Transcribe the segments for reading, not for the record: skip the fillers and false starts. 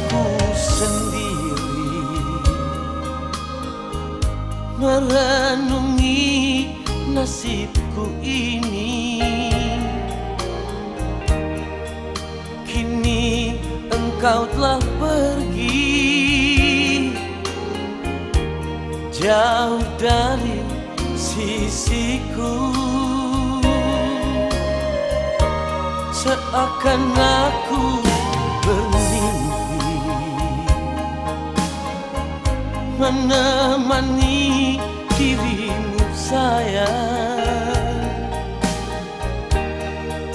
aku sendiri merenungi nasibku ini. Kini engkau telah pergi jauh dari sisiku. Seakan aku bermimpi menemani dirimu sayang.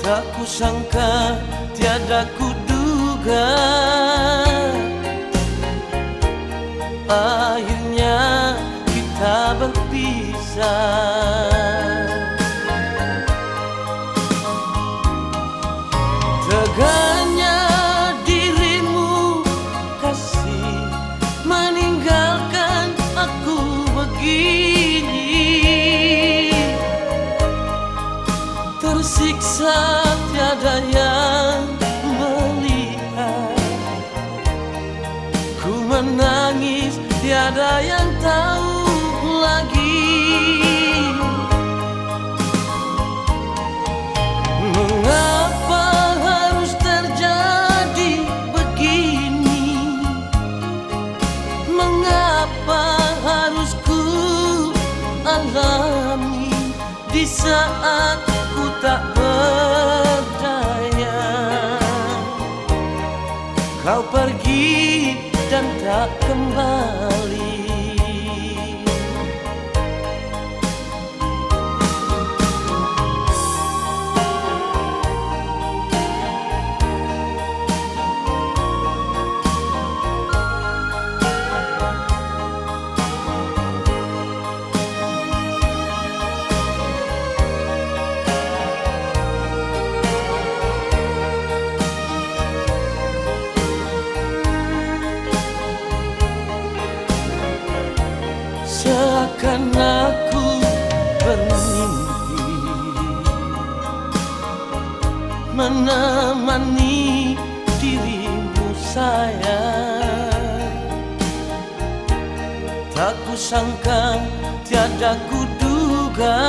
Tak kusangka, tiada kuduga, akhirnya kita berpisah. Teganya dirimu kasih meninggalkan aku begini. Tersiksa tiada yang melihat, ku menangis tiada yang tahu lagi. Mengapa harus terjadi begini? Mengapa harus ku alami di saat ku tak berdaya? Kau pergi dan tak kembali. Seakan aku bermimpi menemani dirimu sayang. Tak kusangka, tiada kuduga,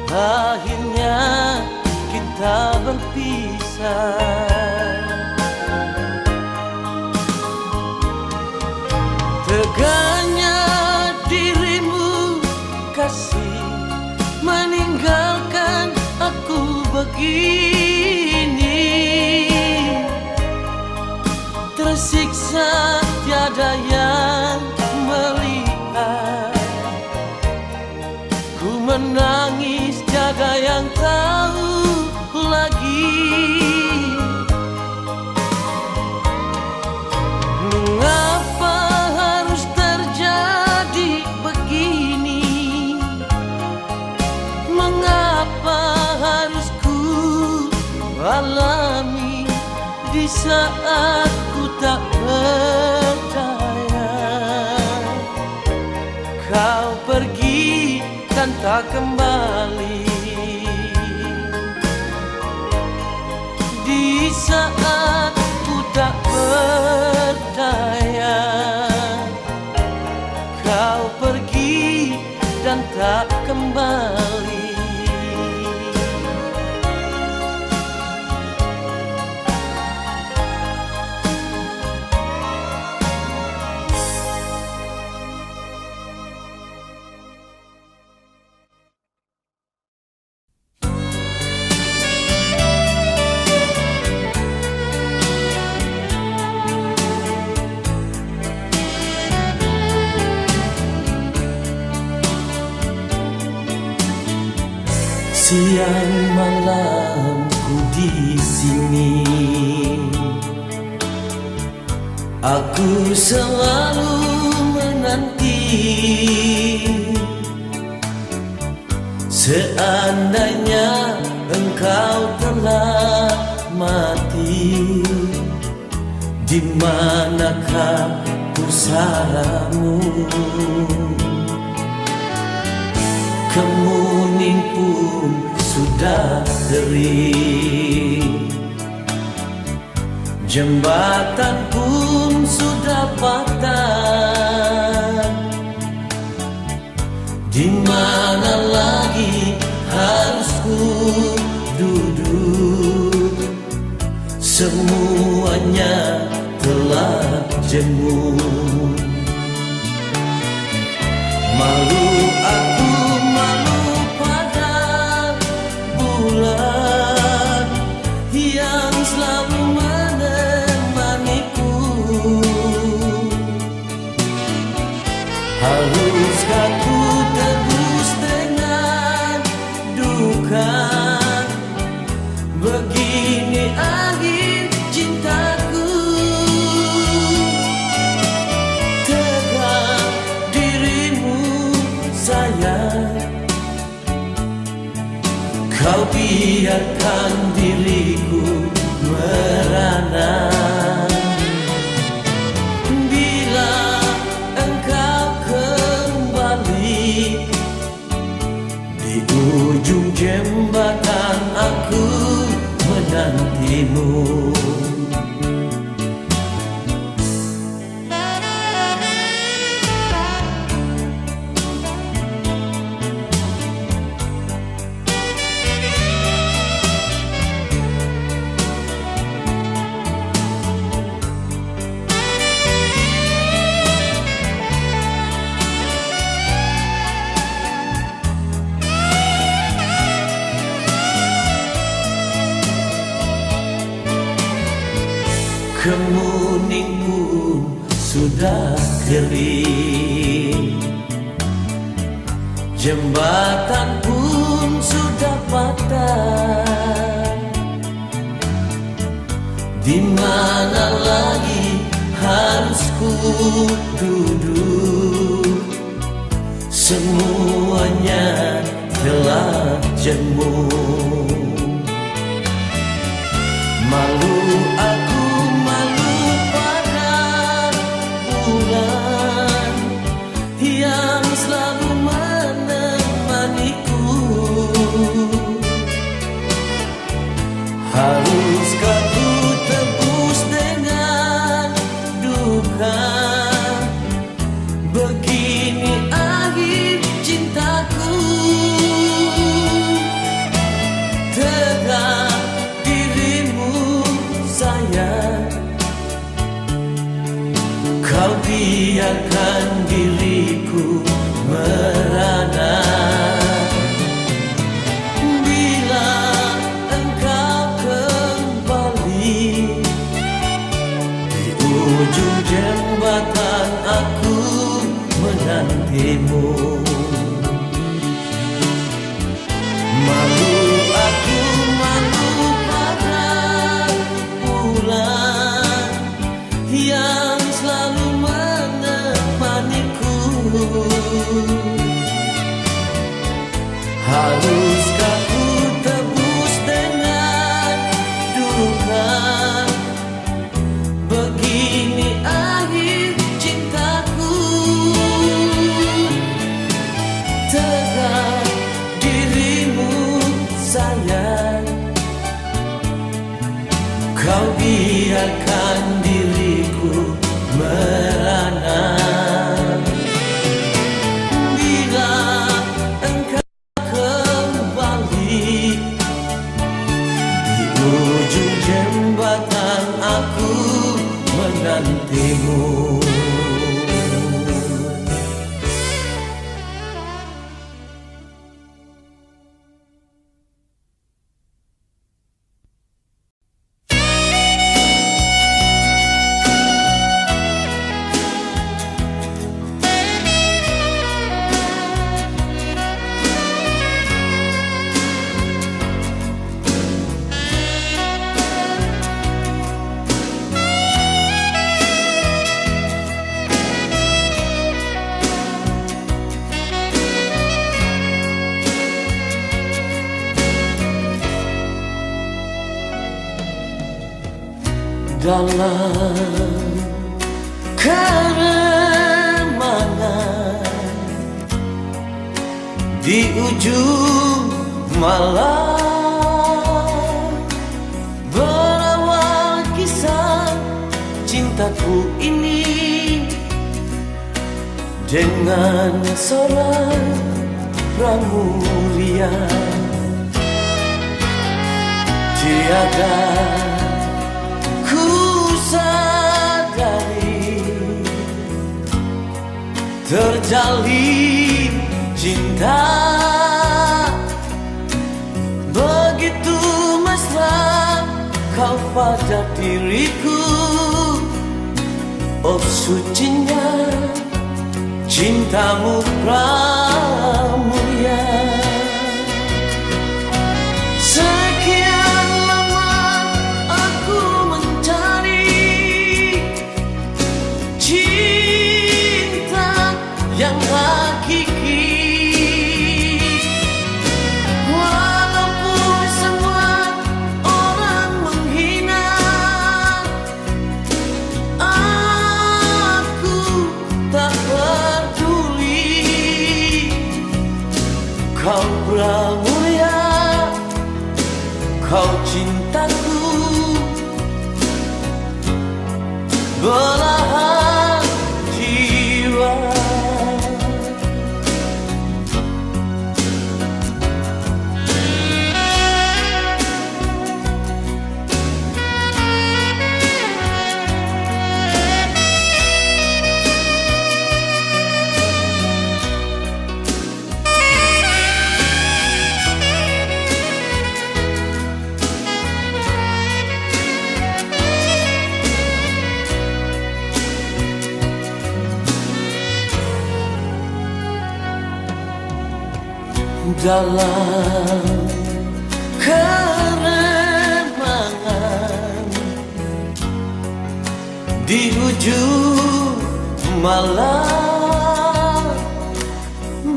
akhirnya kita berpisah. Teganya dirimu kasih meninggalkan aku begini. Tersiksa tiada yang melihat, ku menangis tiada yang tahu lagi. Alami di saat ku tak berdaya. Kau pergi dan tak kembali. Di saat ku tak berdaya, kau pergi dan tak kembali. Siang malam ku di sini, aku selalu menanti. Seandainya engkau telah mati, di manakah pusaramu? Kemuning pun sudah kering, Jembatan pun sudah patah. Di mana lagi harus ku duduk? Semuanya telah jemu. Malu aku, malu pada bulan yang selalu menemaniku. Haruskah ku tebus dengan duka? Begini akhir cintaku. Tegak dirimu sayang, kau biarkan diriku merana. Bila engkau kembali, di ujung jembatan aku menantimu. Kemuning pun sudah kering, jembatan pun sudah patah. Di mana lagi harus ku duduk? Semuanya telah jemu. Malu aku, malu pada bulan yang selalu menemaniku. Haruskah ku tebus dengan duka? Begini akhir cintaku. Tegak dirimu sayang, kau biarkan diriku merana. Bila engkau kembali, di ujung jembatan aku menantimu. Malu aku, malu pada bulan yang selalu menemaniku. Haruskah ku tebus dengan duka? Begini akhir cintaku. Tegak dirimu sayang, kau biarkan diriku merana. Bila engkau kembali, di ujung jembatan aku menantimu. Dalam keremangan di ujung malam, berawal kisah cintaku ini dengan seorang pramuria. Tiada ku sadari terjalin cinta begitu mesra kau pada diriku. Oh sucinya cintamu pramuria. Sekian lama aku mencari cinta yang hakiki, walaupun semua orang menghina, aku tak peduli. Kau pramuria, kau cintaku, belahan jiwa. Dalam keremangan di ujung malam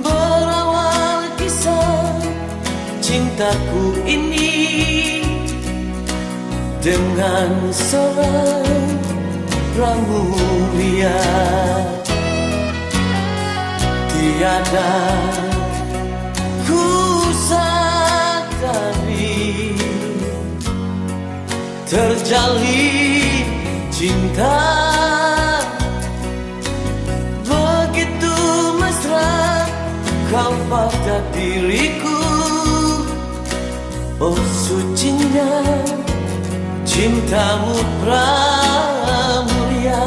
berawal kisah cintaku ini dengan seorang pramuria. Tiada ku sadari terjalin cinta begitu mesra kau pada diriku. Oh sucinya cintamu pramuria.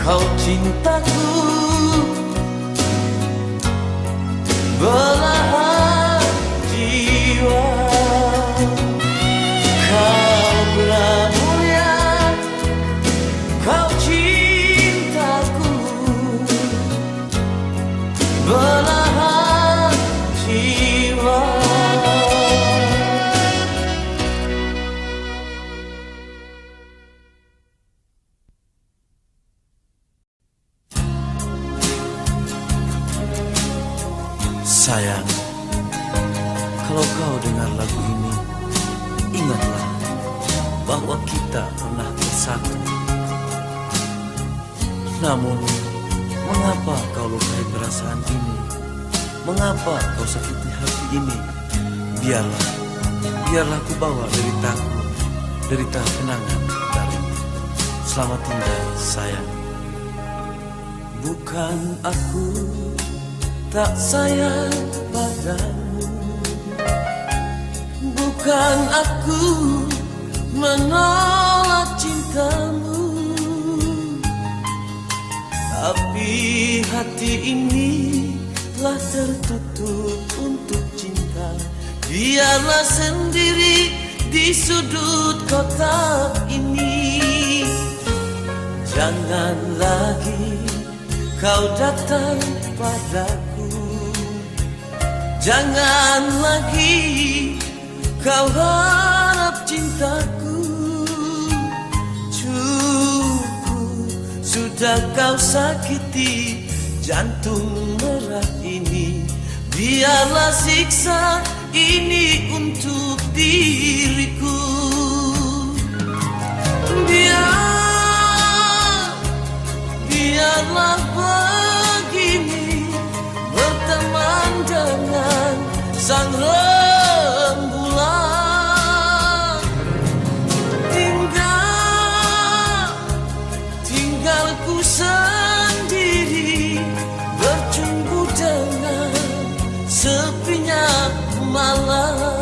Kau cintaku, belahan jiwa. Kau pramuria, kau cintaku, belahan jiwa. Sayang, kalau kau dengar lagu ini, ingatlah bahwa kita pernah bersatu. Namun, mengapa kau lukai perasaan ini? Mengapa kau sakiti hati ini? Biarlah ku bawa deritaku, derita kenangan darimu. Selamat tinggal, sayang. Bukan aku tak sayang padamu, bukan aku menolak cintamu, tapi hati ini telah tertutup untuk cinta. Biarlah sendiri di sudut kota ini. Jangan lagi kau datang padaku, jangan lagi kau harap cintaku. Sudah kau sakiti jantung merah ini, biarlah siksa ini untuk diriku. Biarlah begini, berteman dengan sang rembulan. Tinggal ku sendiri, bercumbu dengan sepinya malam.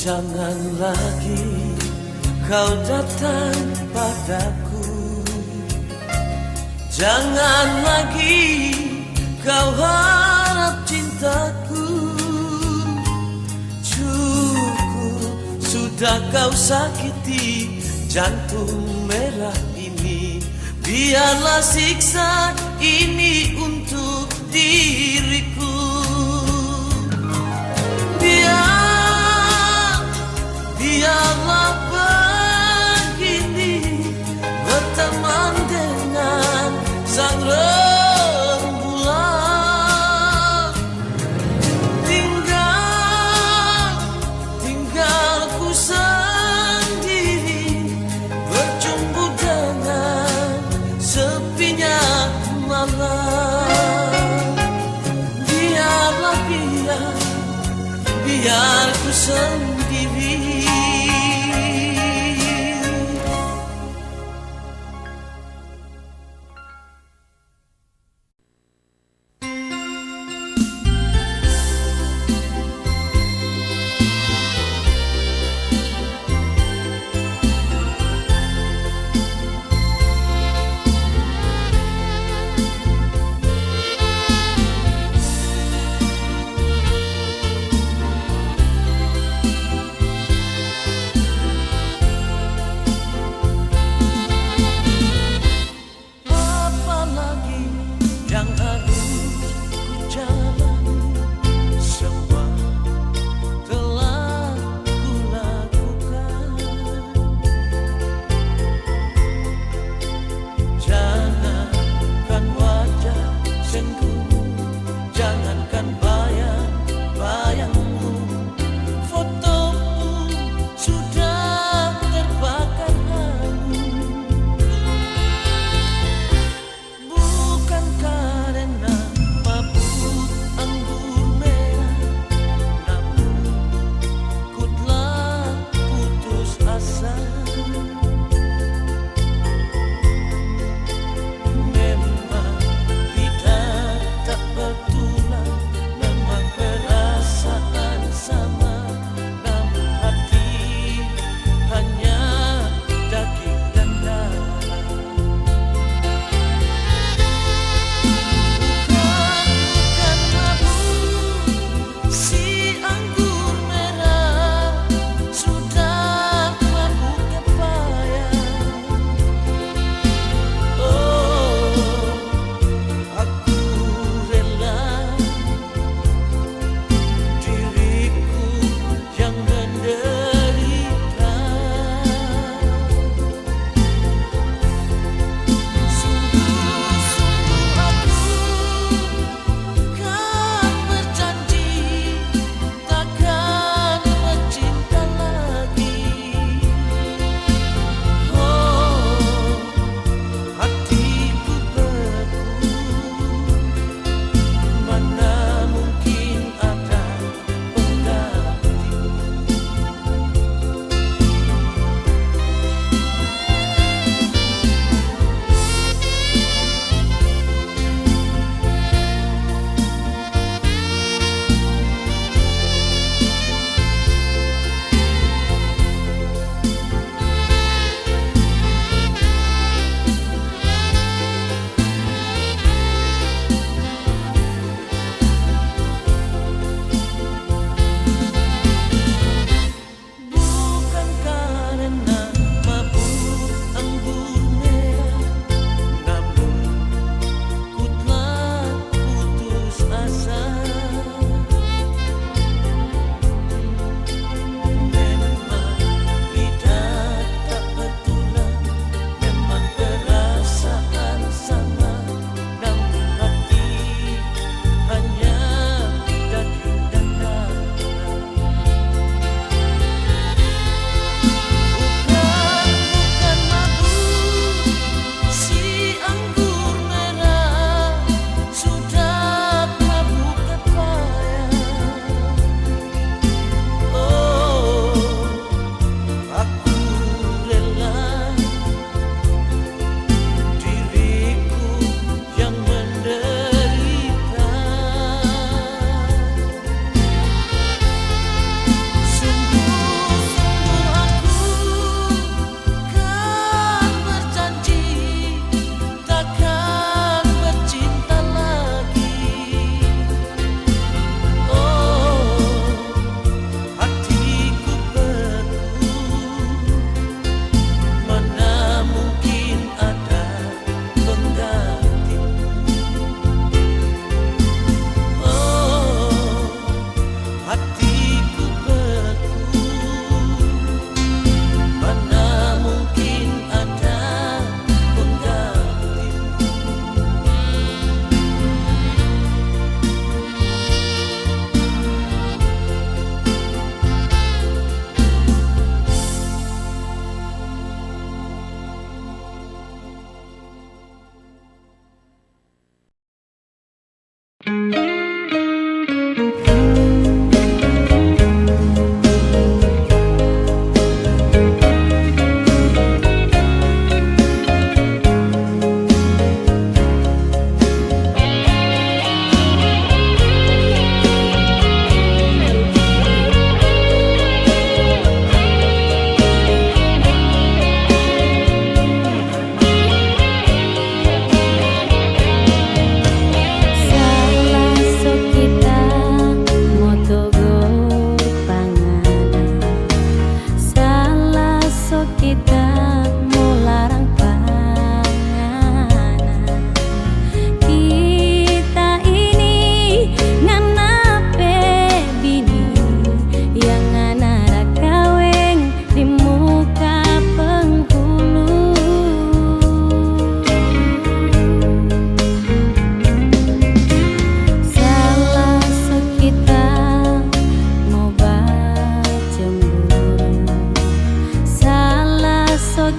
Jangan lagi kau datang padaku, jangan lagi kau harap cintaku. Cukup, sudah kau sakiti jantung merah ini, biarlah siksa ini untuk diriku. Biarlah begini, berteman dengan sang rembulan. Tinggal ku sendiri, bercumbu dengan sepinya malam. Biar ku sendiri.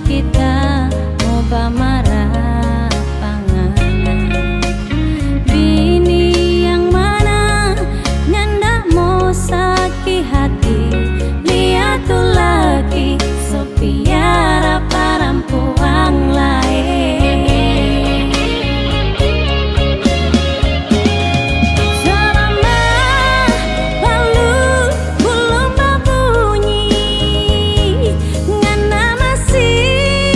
kita mau marah panganan. Bini yang mana nyandak mau sakit hati, lihat tuh lagi sopiara perempuan lain. Selama lalu belum berbunyi, ngana masih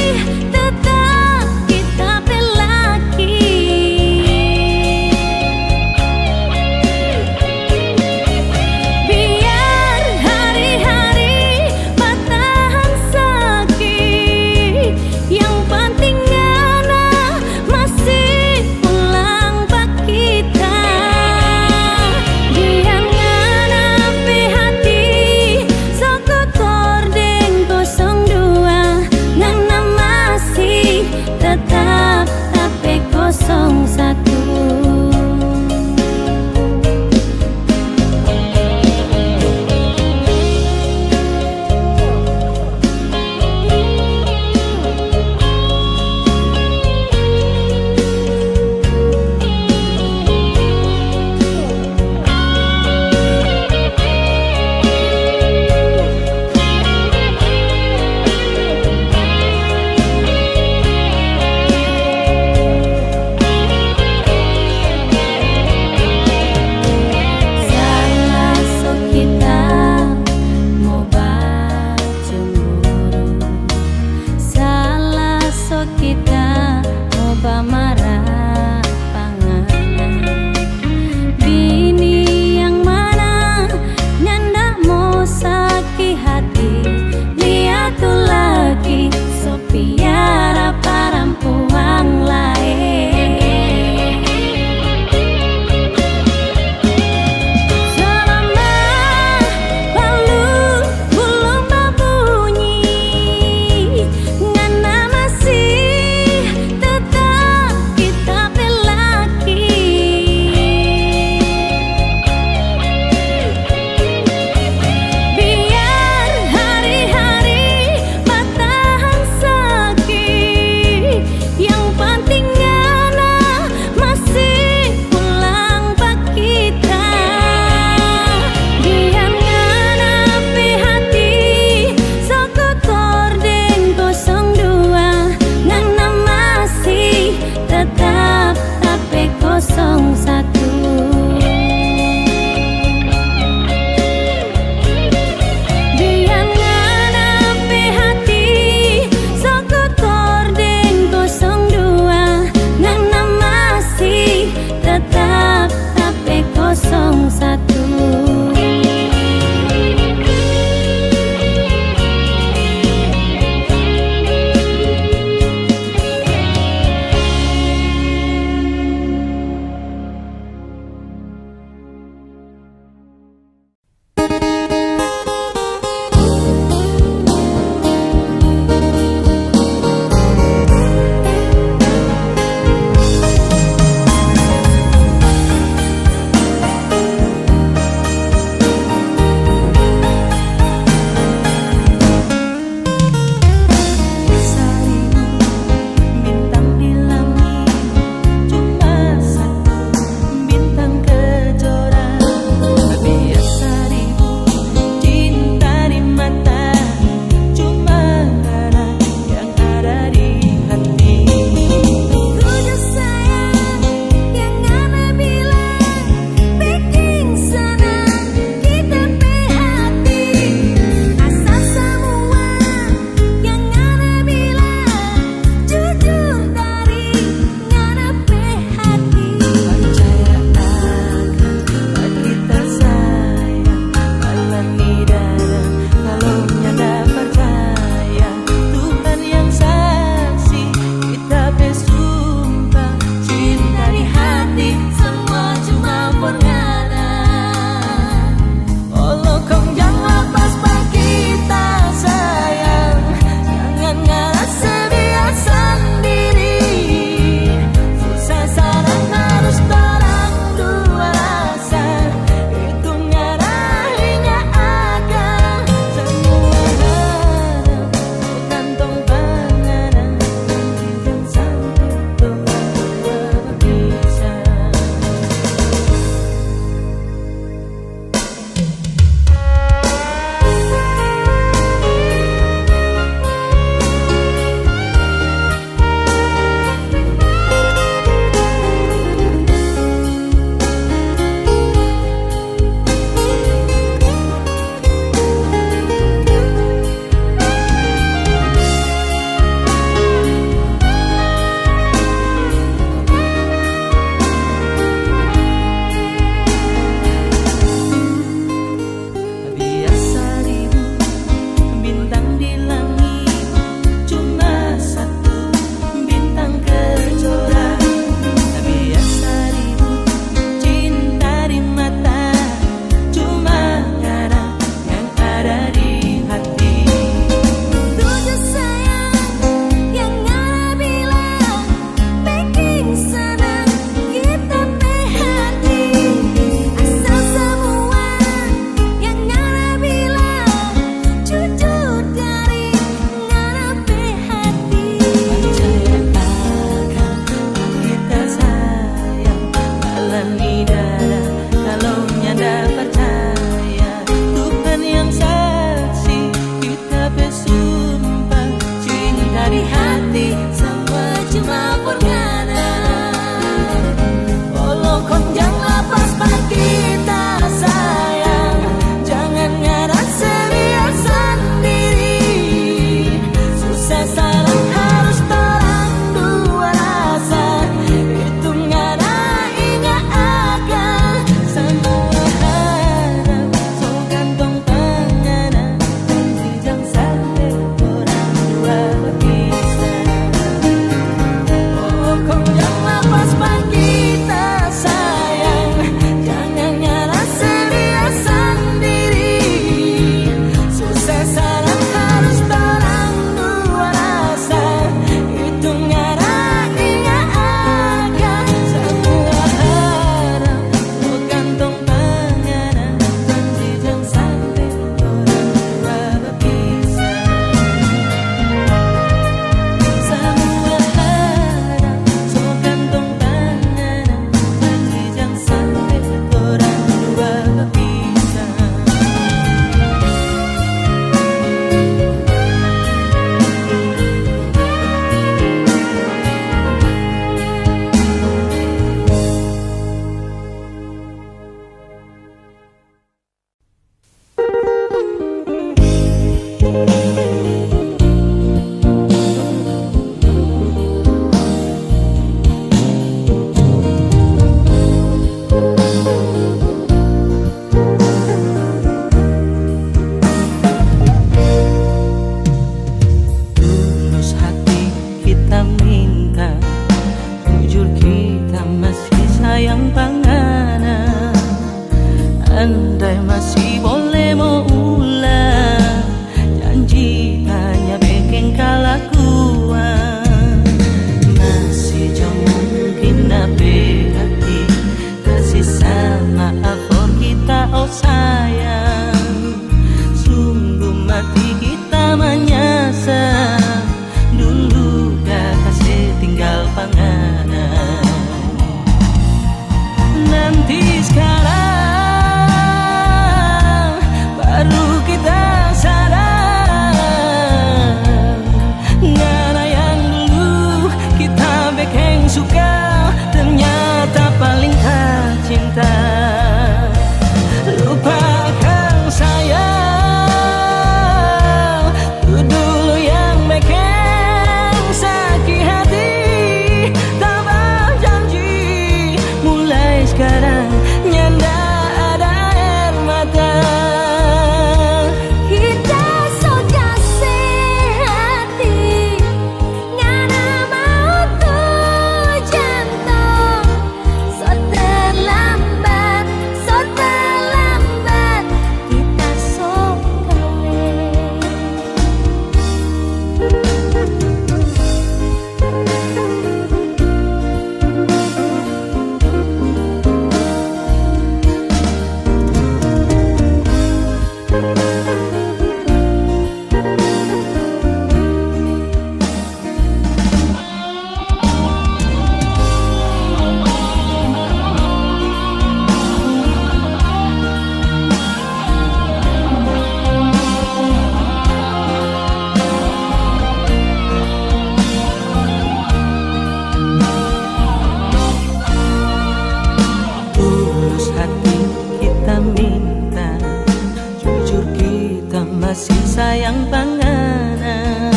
sayang panganan.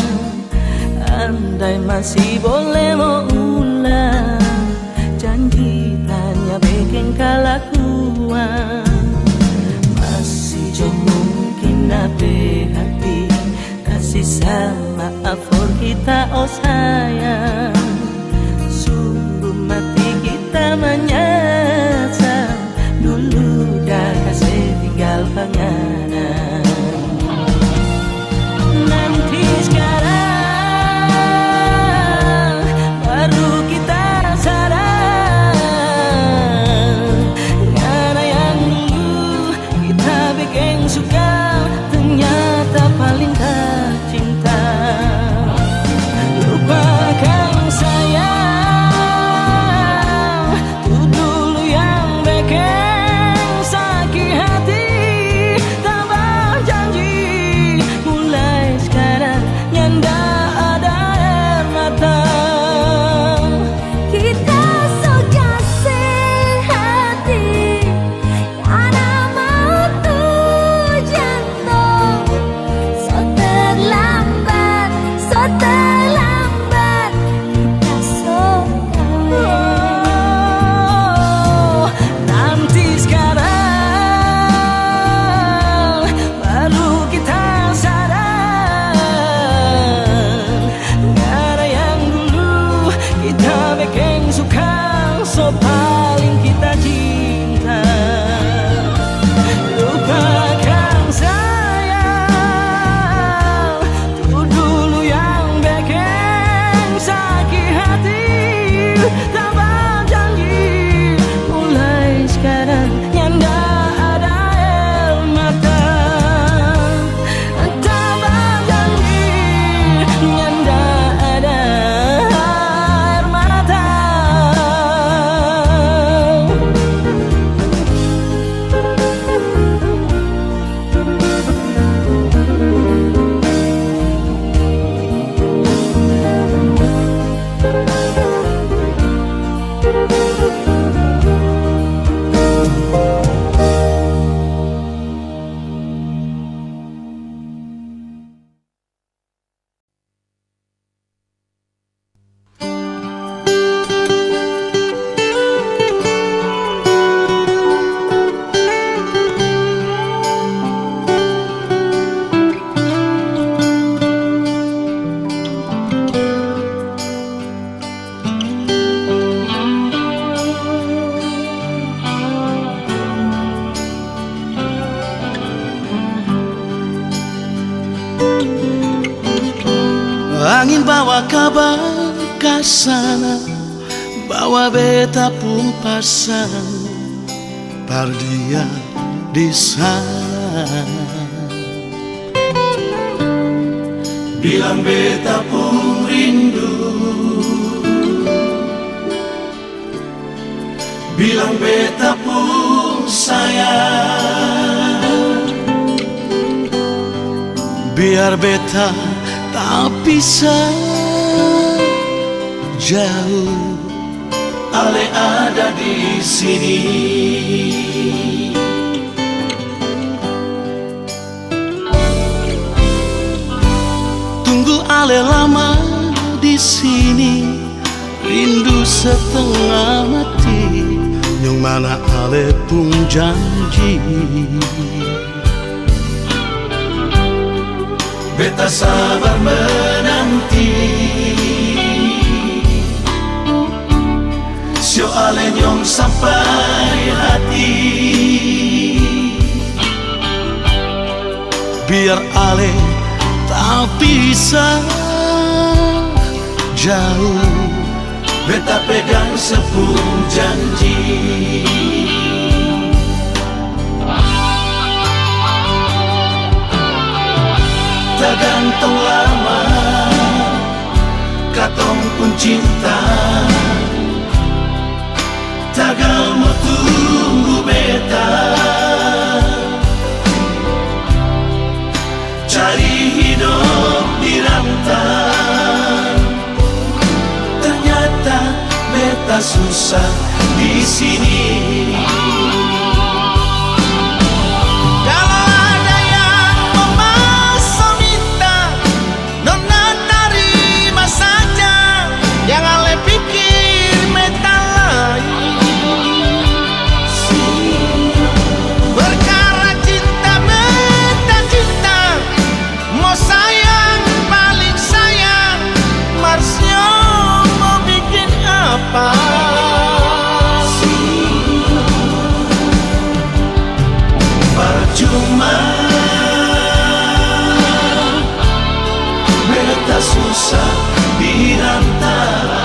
Andai masih boleh mau ulang, janji tanya bikin kelakuan. Masih jauh mungkin nabe hati kasih sama for kita oh sayang. Sungguh mati kita menyesal, dulu dah kasih tinggal panganan. Nanti sekarang baru kita sadar, ngana yang dulu kita bikin suka ternyata paling tak cinta. Lupakan sayang, tuh dulu yang bikin sakit hati. Tambah janji mulai sekarang nyanda ada air mata. Kita so kasih hati, karena mau tuh jantung. So terlambat, kita so Oh, nanti sekarang baru kita sadar, gara yang dulu kita bikin suka, so paling kita cinta. Lupakan sayang, tuh dulu yang bikin sakit hati. Tambah janji mulai sekarang nyanda ada air mata. Tambah janji nyanda ada air mata. Angin bawa kabar ke sana, bawa beta pun pasang pardia di sana. Bilang beta pun rindu, bilang beta pun sayang. Biar beta tak bisa jauh, ale ada di sini. Tunggu ale lama di sini, rindu setengah mati, yang mana ale pun janji. Beta sabar menanti, sio ale nyong sampai hati. Biar ale tak bisa jauh, beta pegang sepuluh janji. Tak gantung lama, katong pun cinta. Tagal mau tunggu beta, cari hidup di rantau. Ternyata beta susah di sini. Kalau ada yang memasang susah di rantau.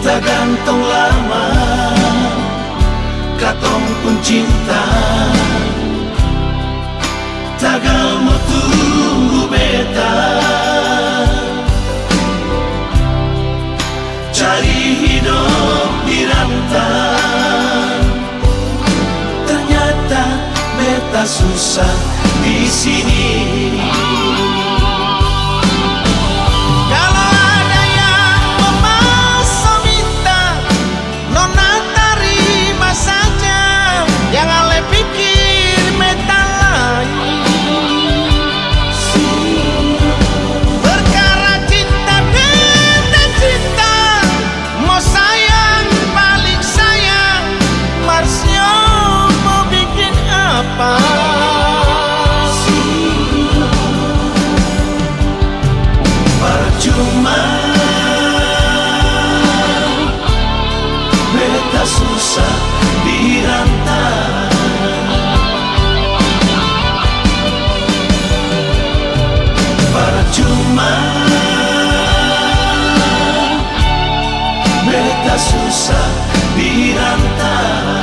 Tak gantung lama, katong pun cinta. Tagal mo tunggu beta, cari hidup di rantau. Ternyata beta susah di sini. Cuma beta susah di rantau. Percuma beta susah di rantau.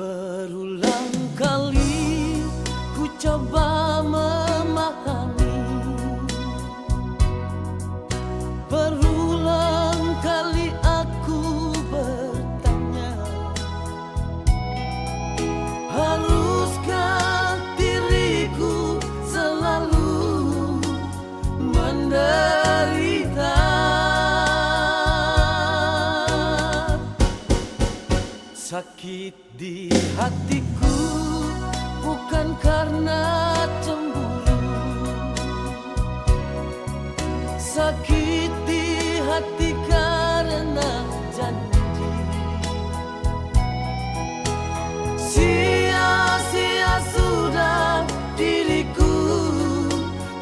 Berulang kali ku coba memahami, berulang kali aku bertanya, haruskah diriku selalu menderita? Sakit di hatiku bukan karena cemburu, sakit di hati karena janji. Sia-sia sudah diriku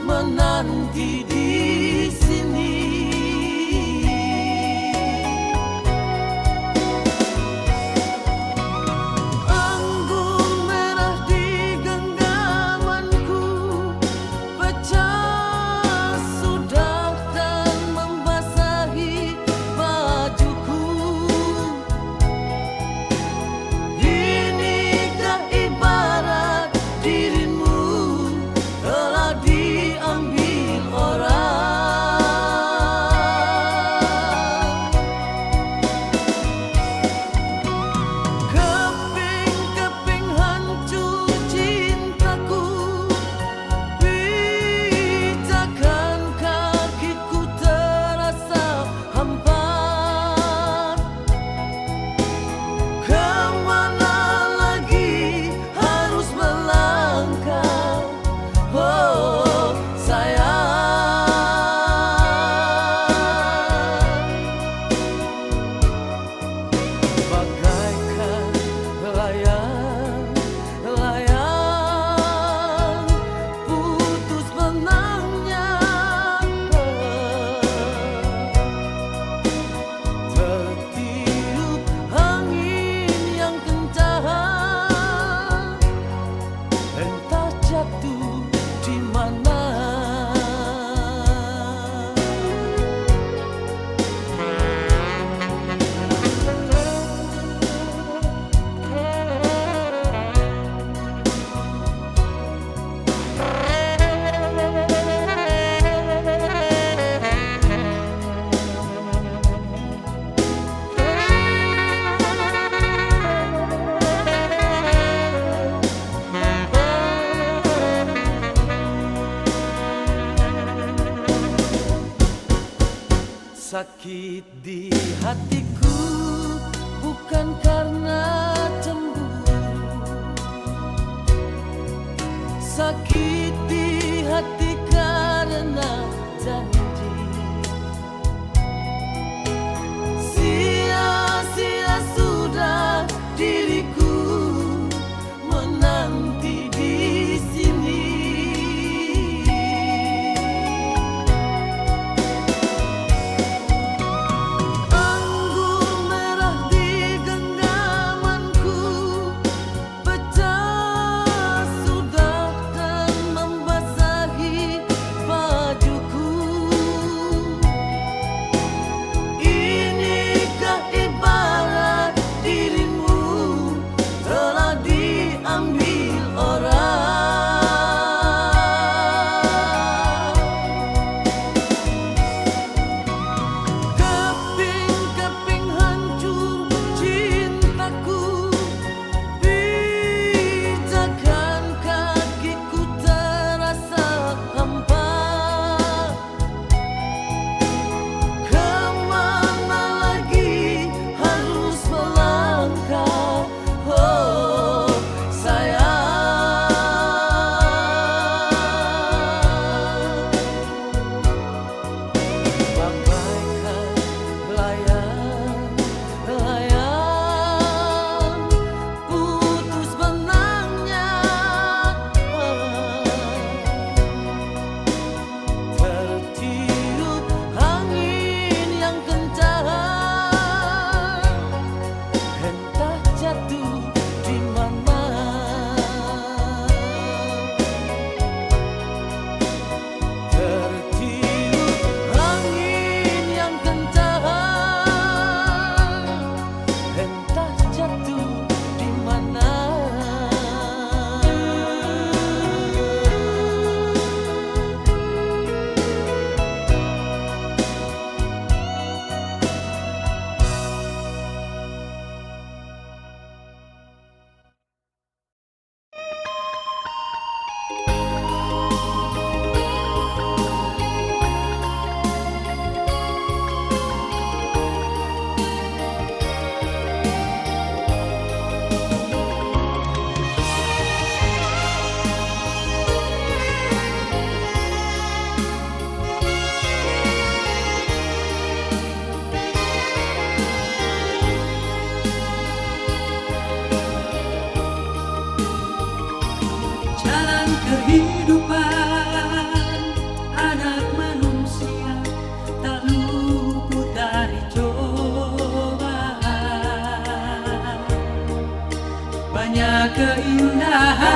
menanti di sini. Sakit di hatiku bukan karena cemburu, sakit di hati karena janji. Sia-sia sudah diriku menanti di sini. Bajuku kehidupan anak manusia tak luput dari cobaan. Banyak keindahan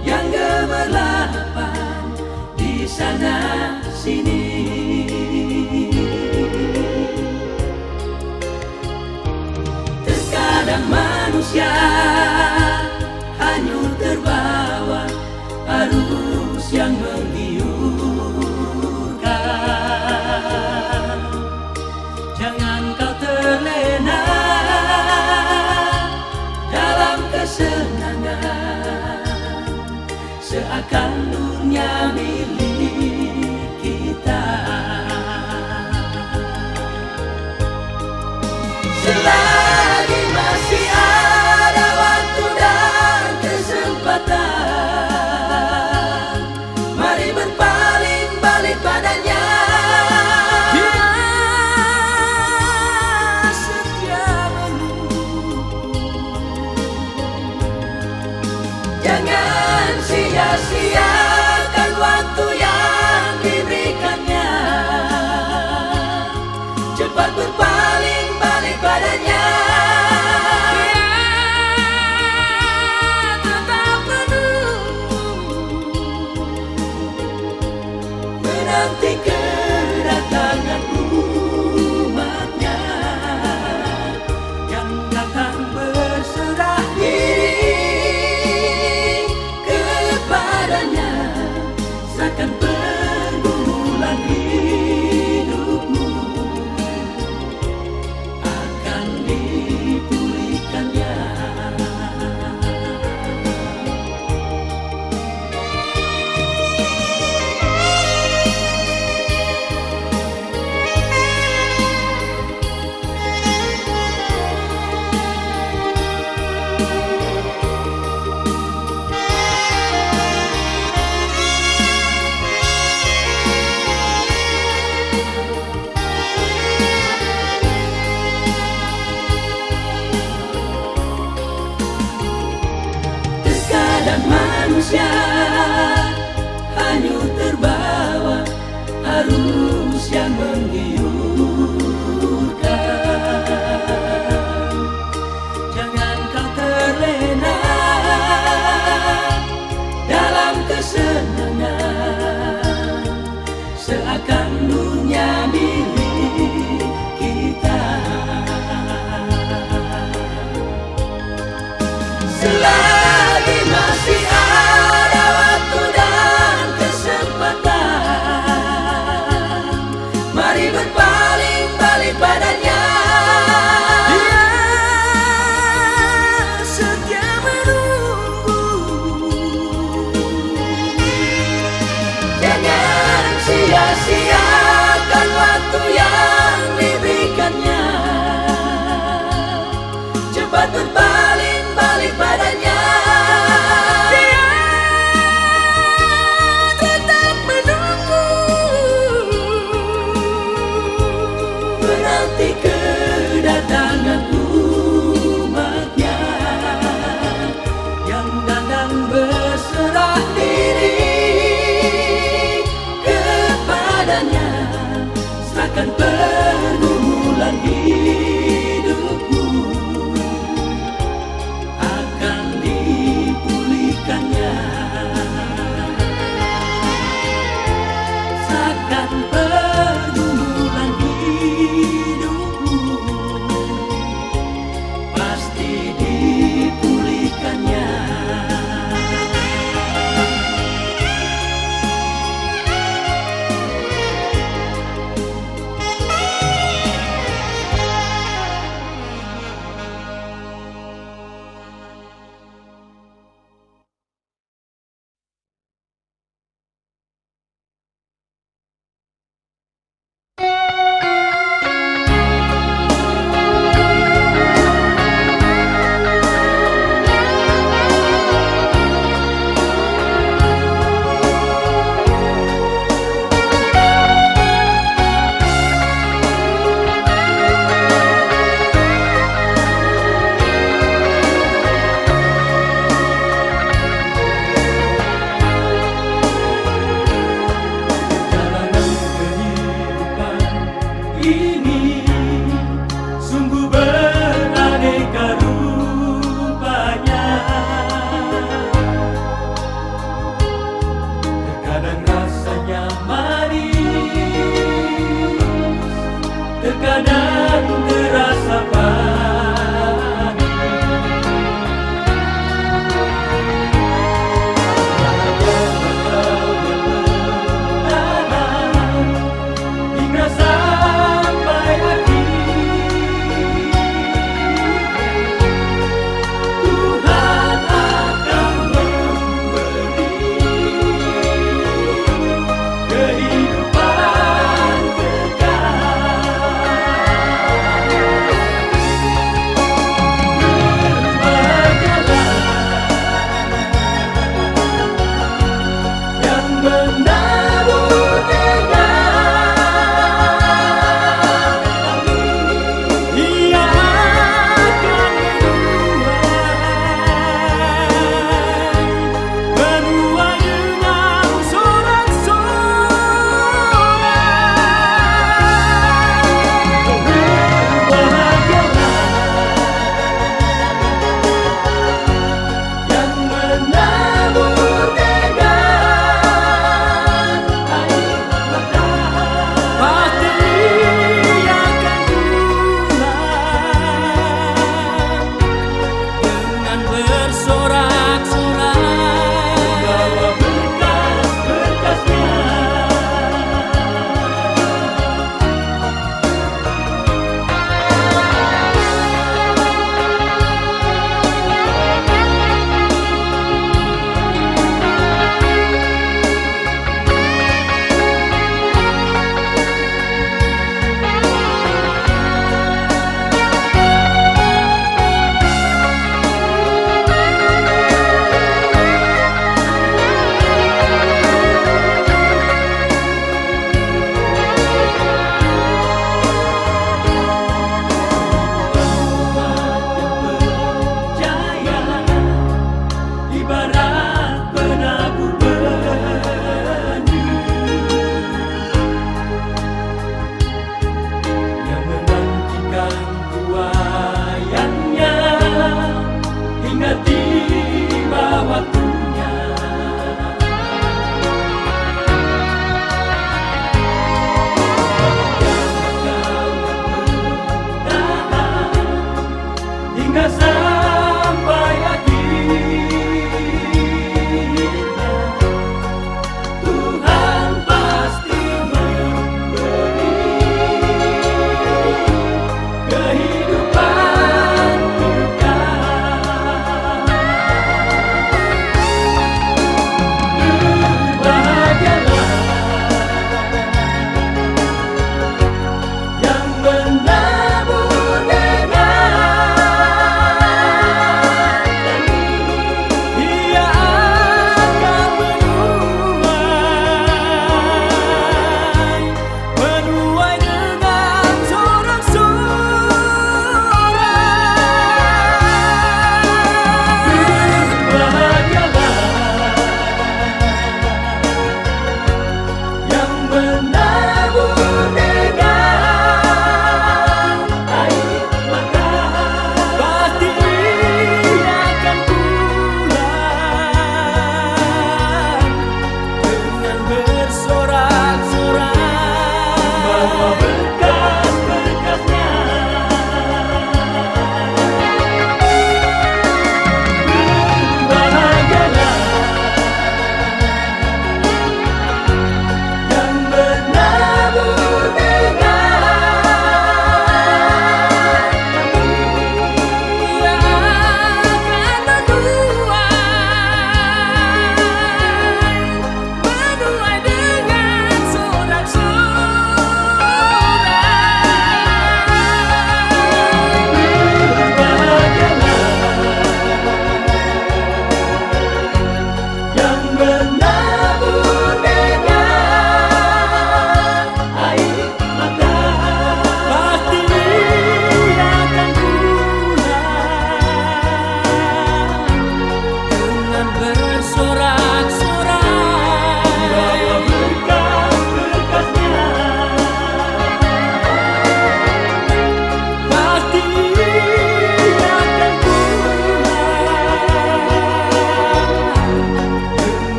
yang gemerlapan di sana sini. Terkadang manusia hanyut terbawa arus yang menggiurkan. Jangan kau terlena dalam kesenangan, seakan dunia milik kita. Selagi masih ada waktu dan kesempatan, mari berpaling balik padanya. Dia setia menunggu. Jangan sia-siakan waktu yang diberikannya. Cepat berpaling balik padanya. Dia tetap menunggu, menanti kedatangan umatnya yang datang berserah diri kepadanya. Serahkan pergumulan hidupmu, akan dipulihkannya. Terkadang manusia hanyut terbawa arus yang menggiurkan. Jangan kau terlena dalam kesenangan, seakan dunia milik kita. Selagi masih ada waktu dan kesempatan, mari berpaling balik padanya. Dia setia menunggu. Jangan sia-siakan waktu yang diberikannya. Cepat berpaling balik padanya. Dia tetap menunggu, menanti kedatangan umatnya yang datang berserah diri kepadanya. Serahkan